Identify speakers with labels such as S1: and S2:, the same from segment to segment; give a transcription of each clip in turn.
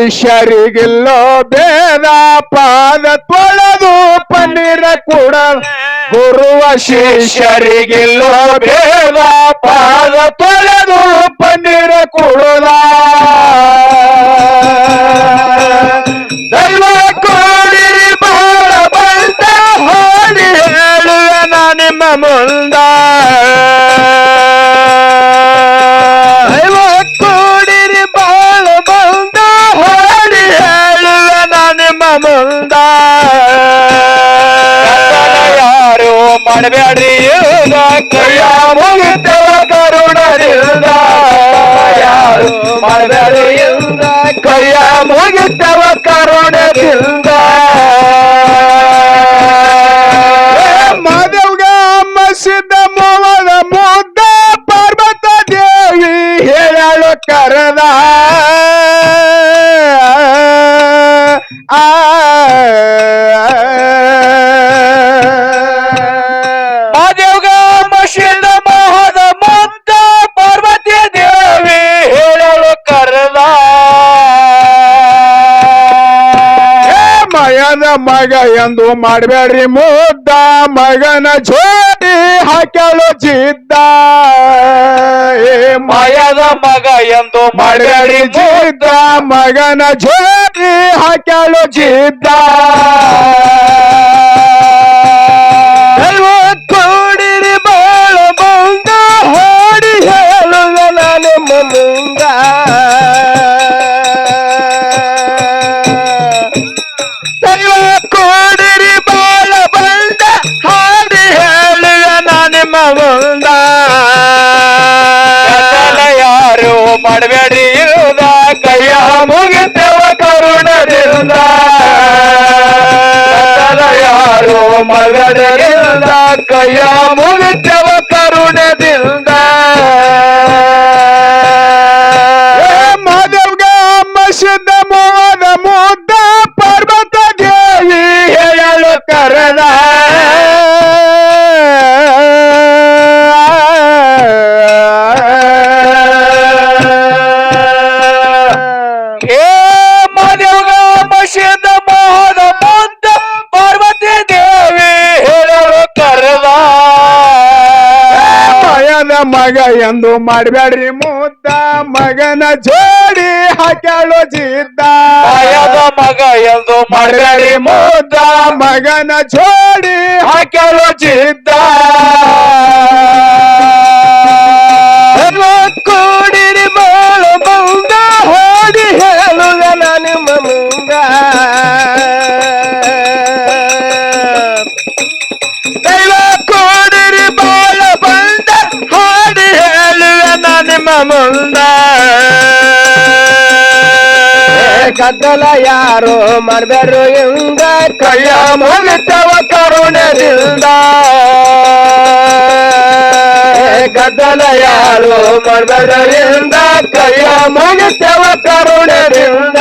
S1: ಶಿಷ್ಯರಿಗಿಲ್ಲೋ ಭೇದ ಪಾದ ತೊಳೆದು ಪನ್ನೀರ ಕೂಡ ಗುರುವ ಶಿಷ್ಯರಿಗಿಲ್ಲೋ ಭೇದ ಪಾದ ತೊಳೆದು ಪನ್ನೀರ ಕೊಡುದ ದೈವ ಕೋಡಿರಿ ಬಾಳ ಬಂದ ಹಾಡಿ ಹೇಳುವ ನಿಮ್ಮ ಮುಂದ ದೈವ ಕೋಡಿರಿ ಬಾಳ ಬಂದ ಹಾಡಿ ಹೇಳುವ ನಿಮ್ಮ ಮುಂದ ಯಾರು ಮಾಡಬೇಡ್ರಿ ಕೈಯ ಮುಗಿತವ ಕರುಣದಿಂದ ಯಾರು ಮಾಡಬೇಡ್ರಿ ಕೈಯ ಮುಗಿತವ ಕರುಣದಿಂದ ಮಾದೇವ್ಗ ಸಿದ್ಧ ಮೋವದ ಮುದ್ದ ಪಾರ್ವತ ದೇವಿ ಹೇಳಲು ಕರೆದ ಮಾದೇವ್ಗ ಮಸಿದ ಮೋಹದ ಮುದ್ದ ಪಾರ್ವತಿ ದೇವಿ ಹೇಳಲು ಕರೆದ ಮಯದ ಮಗ ಎಂದು ಮಾಡಬೇಡ್ರಿ ಮುದ್ದ ಮಗನ ಜೋಡಿ ಹಾಕಲು ಜಿದ್ದ ಮಯದ ಮಗ ಎಂದು ಮಾಡಬೇಡ್ರಿ ಜಿದ್ದ ಮಗನ ಜೋಡಿ ಹಾಕಲು ಜಿದ್ದ ಕೂಡಿರಿ ಬಾಳ ಬಂದ ಹಾಡಿ ಹೇಳುವ ನಾನು ಮುಂದ ಕೂಡಿರಿ ಬಾಳ ಬಂದ ಹಾಡಿ ಹೇಳುವ ನಿಮ್ಮ ಮುಂದ ಯಾರು ಮಾಡಬೇಡ್ರಿ ಇರುದ ಕೈಯ ಮುಗಿತವ ಕರುಣದಿಂದ ಯಾರು ಮಾಡಬೇಡ್ರಿ ಇರುದ ಕೈಯ ಮುಗಿತವ ಕರುಣದಿಂದ ಮಾದೇವ್ಗ ಮಸಿದ ಮೋದ ಮುದ್ದ ಪಾರ್ವತ ದೇವಿ ಹೇಳಲು ಕರೆದ ಮಾದೇವ್ಗ ಮಸಿದ ಮೋದ ಮುದ್ದ ಪಾರ್ವತಿ ದೇವಿ ಹೇಳಲು ಕರೆದ ಮಯದ ಮಗ ಎಂದು ಮಾಡಬೇಡ್ರಿ ಮುದ್ದ ಮಗನ ಜೋಡಿ ಹಾಕ್ಯಾಳು ಜಿದ್ದ ಮಯದ ಮಗ ಎಂದು ಮಾಡಬೇಡ್ರಿ ಮುದ್ದ ಮಗನ ಜೋಡಿ ಹಾಕ್ಯಾಳು ಜಿದ್ದ ಕೂಡಿರಿ ಬಾಳ ಬಂದ ಹಾಡಿ ಹೇಳುವ ನಿಮ್ಮ ಮುಂದ ದೈವ ಕೂಡಿರಿ ಬಾಳ ಬಂದ ಹಾಡಿ ಹೇಳುವ ನಿಮ್ಮ ಮುಂದ ಗದ್ದಲ ಯಾರು ಮಾಡಬೇಡ್ರು ಇಂದ ಕೈಯ ಮುಗಿತವ ಕರುಣದಿಂದ ಗದ್ದಲ ಯಾರು ಮಾಡಬೇಡ್ರಿಂದ ಕೈಯ ಮುಗಿತವ ಕರುಣದಿಂದ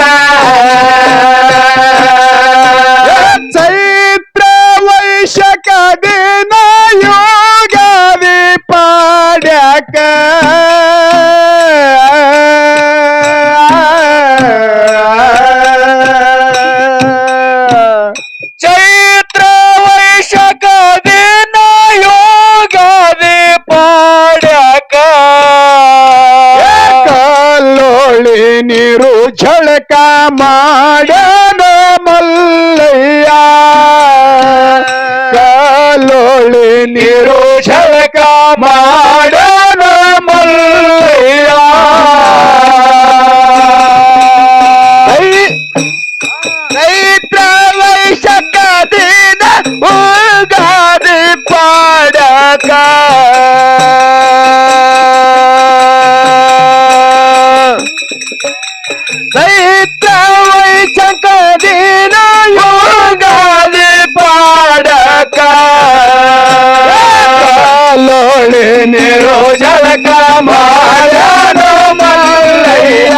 S1: ಚೈತ್ರ ವೈಶಾಖ ದಿನ ಯೋಗಾದಿ ಪಾಡ್ಯಾಕ ಚೈತ್ರ ವೈಶಾಖ ದಿನ ಯೋಗಾದಿ ಪಾಡ್ಯಾಕ ಕಲ್ಲೋಳಿ ನೀರು ಝಳಕ ಮಾಡನ ಮಲ್ಲಯ್ಯ ಕಲ್ಲೋಳಿ ನೀರು ಝಳಕ ಮಾಡನ ಮಲ್ಲಯ್ಯ ಚೈತ್ರ ವೈಶಾಖ ದಿನ ಉಗಾದಿ ಪಾಡ್ಯಾಕ ಚೈತ್ರ ವೈಶಾಖ ದಿನ ಯೋಗಾದಿ ಪಾಡ್ಯಾಕ ಲೋಳಿ ನೀರು ಝಳಕ ಮಾಡನ ಮಲ್ಲಯ್ಯ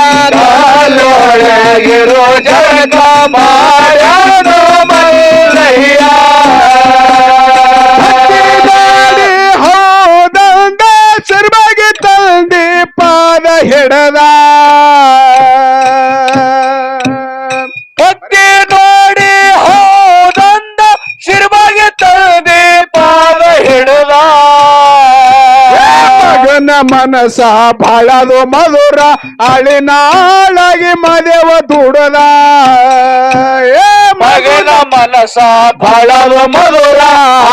S1: ಲೋಳಗಿರೋ ಝಳಕ ಮಾಡನ ಮಲ್ಲಯ್ಯ ಹೋದಂದ ಸರ್ವಾಗಿ ತಂದೆ ಪಾದ ಹಿಡದ ಮನಸ ಬಾಳದು ಮಧುರ ಅಳಿನಾಳಾಗಿ ಮದೇವ ದುಡದ
S2: ಮಗನ ಮನಸ ಬಾಳದು ಮಧುರ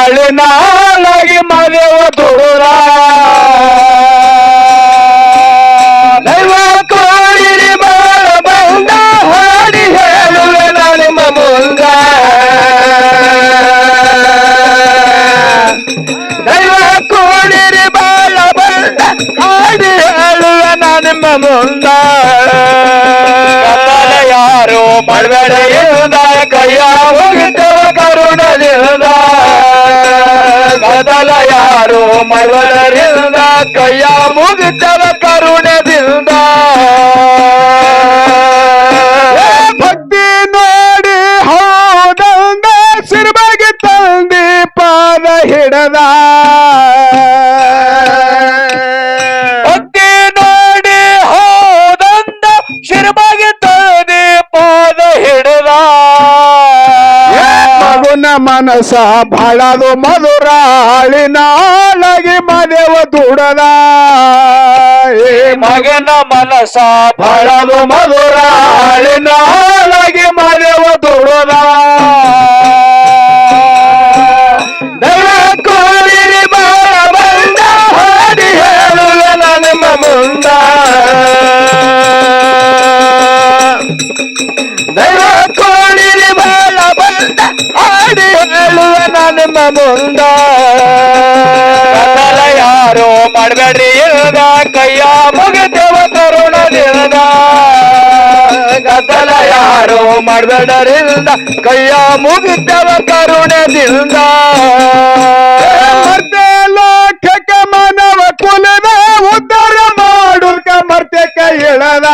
S1: ಅಳಿನಾಳಾಗಿ ಮದೇವ ದುಡದ ದೈವ ಕೋರಿರಿ ಬಾಳ ಬಂದ ಹಾಡಿ ಹೇಳುವೆ ನಿಮ್ಮ ಮುಂದ ದೈವ ಕೋರಿರಿ ಬಾಳ ಬಂದ ಹಾಡಿ ಹೇಳುವೆ ನಿಮ್ಮ ಮುಂದ
S2: ಯಾರು ಮಾಡಬೇಡ
S1: ಇಲ್ದ ಕೈಯ ಹೋಗಿದ್ದವ ಕರುಣದಿಂದ ಗದಲ ಯಾರು ಮರಳರಿಂದ ಕೈಯ ಮುಗಿದ್ದವ ಕರುಣದಿಂದ ಭಕ್ತಿ ನೋಡಿ ಹೌದಂದ ಸಿರ್ಬಗೆ ತಂದಿ ಪಾದ ಹಿಡದ
S2: ಭಕ್ತಿ ನೋಡಿ ಹೌದಂದ ಶಿರ್ಬಗೆ ತಂದಿ ಪಾದ ಹಿಡದ
S1: ಮಗುನ ಮನಸ ಬಾಳದು ಮಧುರ ಅಳಿನಾಳಾಗಿ ಮದೇವ ದುಡದ
S2: ಮಗನ ಮನಸ
S1: ಬಾಳದು ಮಧುರ ಅಳಿನಾಳಾಗಿ ಮದೇವ ದುಡದ ದೈವ ಕೋರಿರಿ ಬಾಳ ಬಂದ ಹಾಡಿ ಹೇಳುವೆ ನಿಮ್ಮ ಮುಂದ ದೈವ ಕೋರಿರಿ ಬಾಳ ಬಂದ ಹಾಡಿ ಹೇಳುವೆ ನಿಮ್ಮ ಮುಂದ
S2: ಗದ್ದಲ ಯಾರು ಮಾಡಬೇಡ್ರಿ ಇಲ್ದ ಕೈಯ ಮುಗಿದೇವ ಕರುಣದಿಂದ
S1: ಗದ್ದಲ ಯಾರು ಮಾಡಬೇಡರಿಂದ ಕೈಯ ಮುಗಿದವ ಕರುಣದಿಂದ ಮರ್ತೆ ಲೋಕಕ್ಕೆ ಮಾನವ ಕುಲದ ಉದ್ಧಾರ ಮಾಡುಕ ಮರ್ತೆ ಕೈ ಇಳದ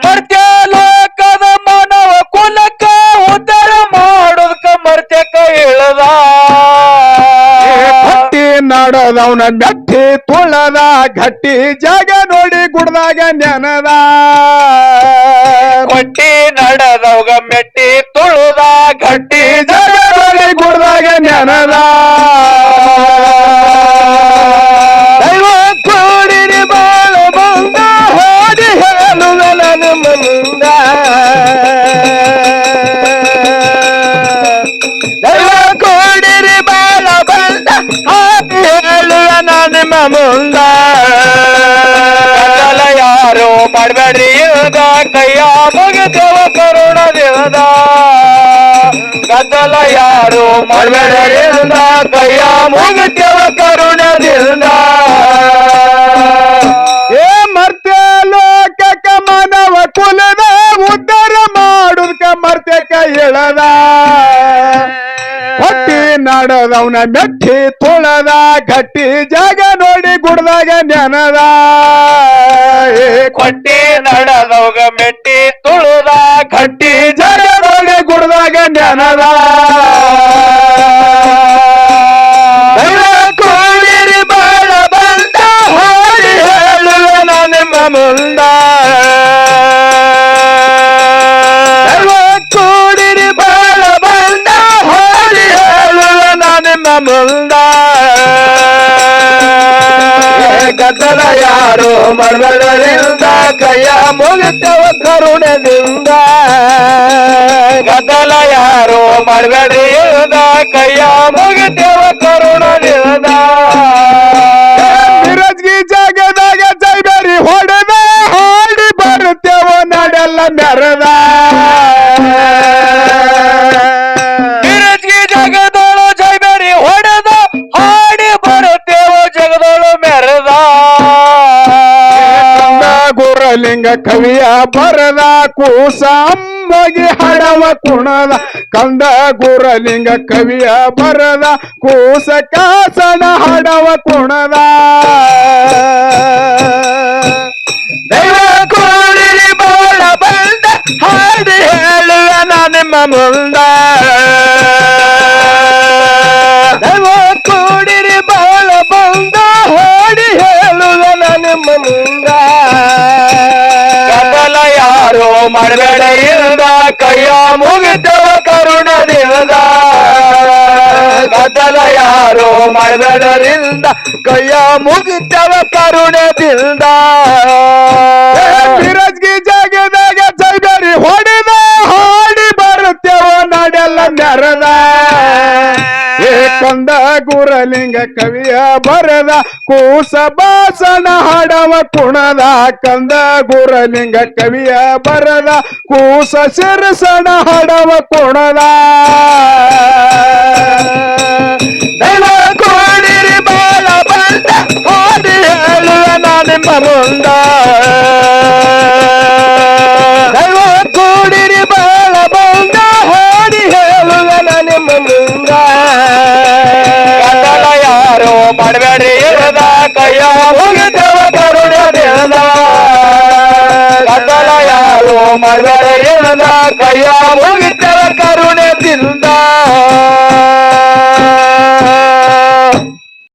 S2: ಮರ್ತ್ಯ ಲೋಕದ ಮಾನವ ಕುಲಕ್ಕ ಉದ್ಧಾರ ಮಾಡೋದಕ್ಕ ಮರ್ತ್ಯ ಕೈ ಇಳದ
S1: ಭಕ್ತಿ ನಾಡದವನ ಗಟ್ಟಿ ತುಳದ ಗಟ್ಟಿ ಜಾಗ ನೋಡಿ ಗುಡ್ದಾಗ ನೆನದ
S2: ಕೊಟ್ಟಿ ನಡೆದವಾಗ ಮೆಟ್ಟಿ ತುಳುದ
S1: ಗಟ್ಟಿ ಜಾಗ ನೋಡಿ ಗುಡ್ದಾಗ ನೆನದ ದೈವ ಕೋಡಿರಿ ಬಾಳ ಬಂದ ಹಾಡಿ ಹೇಳುವೆ ನಿಮ್ಮ ಮುಂದ ದೈವ ಕೋಡಿರಿ ಬಾಳ ಬಂದ ಹಾಡಿ ಹೇಳುವೆ ನಿಮ್ಮ ಮುಂದ
S2: ಗದ್ದಲ ಯಾರು ಮಾಡಬೇಡ್ರಿ ಇಲ್ದ ಕೈಯ ಮುಗಿದೇವ ಕರುಣದಿಂದ ಗದ್ದಲ ಯಾರು
S1: ಮಾಡಬೇಡರಿಂದ ಕೈಯ ಮುಗಿದೇವ ಕರುಣದಿಂದ ಏ ಮರ್ತ್ಯ ಲೋಕಕ್ಕ ಮಾನವ ಕುಲದ ಉದ್ಧಾರ ಮಾಡುದಕ್ಕ ಮರ್ತ್ಯ ಕೈ ಇಳದ ಹೊಟ್ಟಿ ನಾಡದವನ ಮೆಟ್ಟಿ ತುಳದ ಗಟ್ಟಿ ಜಾಗ ನೋಡಿ ಗುಡ್ದಾಗ ನೆನದ
S2: ಕೊಟ್ಟಿ ನಡೆದವಾಗ ಮೆಟ್ಟಿ ತುಳುದ
S1: ಗಟ್ಟಿ ಜಾಗ ನೋಡಿ ಗುಡ್ದಾಗ ನೆನದ ದೈವ ಕೋರಿರಿ ಬಾಳ ಬಂದ ಹಾಡಿ ಹೇಳುವೆ ನಿಮ್ಮ ಮುಂದ ದೈವ ಕೋರಿರಿ ಬಾಳ ಬಂದ ಹಾಡಿ ಹೇಳುವೆ ನಿಮ್ಮ ಮುಂದ ಗದ್ದಲ ಯಾರು ಮರಳರಿಂದ ಕೈಯ ಮುಗಿತವ ಕರುಣದಿಂದ
S2: ಗದ್ದಲ ಯಾರು ಮಾಡಬೇಡ್ರಿ ಇಲ್ದ ಕೈಯ ಮುಗಿದೇವ ಕರುಣದಿಂದ
S1: ಮಿರಜ್ಗಿ ಜಾಗದಾಗ ಜೈಬೇರಿ ಹೊಡೆದ ಹಾಡಿ ಬರುತ್ತೇವ ನಡೆಲ್ಲ ಮೆರದ
S2: ಬಿರಜ್ಗಿ ಜಗದೋಳು ಜೈಬೇರಿ ಹೊಡೆದ ಹಾಡಿ ಬರುತ್ತೇವ ಜಗದೋಳು ಮೆರೆದ
S1: ಗುರಲಿಂಗ ಕವಿಯ ಬರದ ಕೂಸ ಅಮ್ಮಗೆ ಹಡವ ಕುಣದ ಕಂದ ಗುರಲಿಂಗ ಕವಿಯ ಬರದ ಕೂಸ ಕಾಸನ ಹಡವ ಕುಣದ ದೈವ ಕೋರಿರಿ ಬಾಳ ಬಂದ ಹಾಡಿ ಹೇಳುವೆ ನಿಮ್ಮ ಮುಂದ ದೈವ ಕೋಡಿರಿ ಬಾಳ ಬಂದ ಹಾಡಿ ಹೇಳುವೆ ನಿಮ್ಮ ಮುಂದ
S2: ಗದ್ದಲ ಯಾರು ಮಾಡಬೇಡ ಇಲ್ದ ಕೈಯ ಮುಗಿದವ ಕರುಣದಿಂದ ಗದ್ದಲ ಯಾರು ಮಾಡಬೇಡರಿಂದ ಕೈಯ ಮುಗಿತವ ಕರುಣದಿಂದ
S1: ಬಿರಜ್ಗಿ ಜಾಗದಾಗ ಜೈಬೇರಿ ಹೊಡೆದ ಹಾಡಿ ಬರುತ್ತೇವ ನಾಡೆಲ್ಲ ಮೆರದ ಕಂದ ಗುರಲಿಂಗ ಕವಿಯ ಬರದ ಕೂಸ ಬಾಸನ ಹಾಡವ ಕುಣದ ಕಂದ ಗುರಲಿಂಗ ಕವಿಯ ಬರದ ಕೂಸ ಶಿರಸನ ಹಾಡವ ಕುಣದ
S2: ದೈವ ಕೋಡಿರಿ ಬಾಳ ಬಂದ ಹಾಡಿ ಹೇಳುವ ನಿಮ್ಮ ಮುಂದ ದೈವ ಕೋಡಿರಿ ಬಾಳ ಬಂದ ಹಾಡಿ ಹೇಳುವ ನಿಮ್ಮ ಮುಂದ ಗದ್ದಲ ಯಾರು ಮಾಡಬೇಡಿ ಇರದ ಕೈಯ ಮುಗಿದವ ಕರುಣದಿಂದ ಗದ್ದಲ ಯಾರು ಮಾಡಬೇಡಿ ಇರದ ಕೈಯ ಮುಗಿದವ ಕರುಣದಿಂದ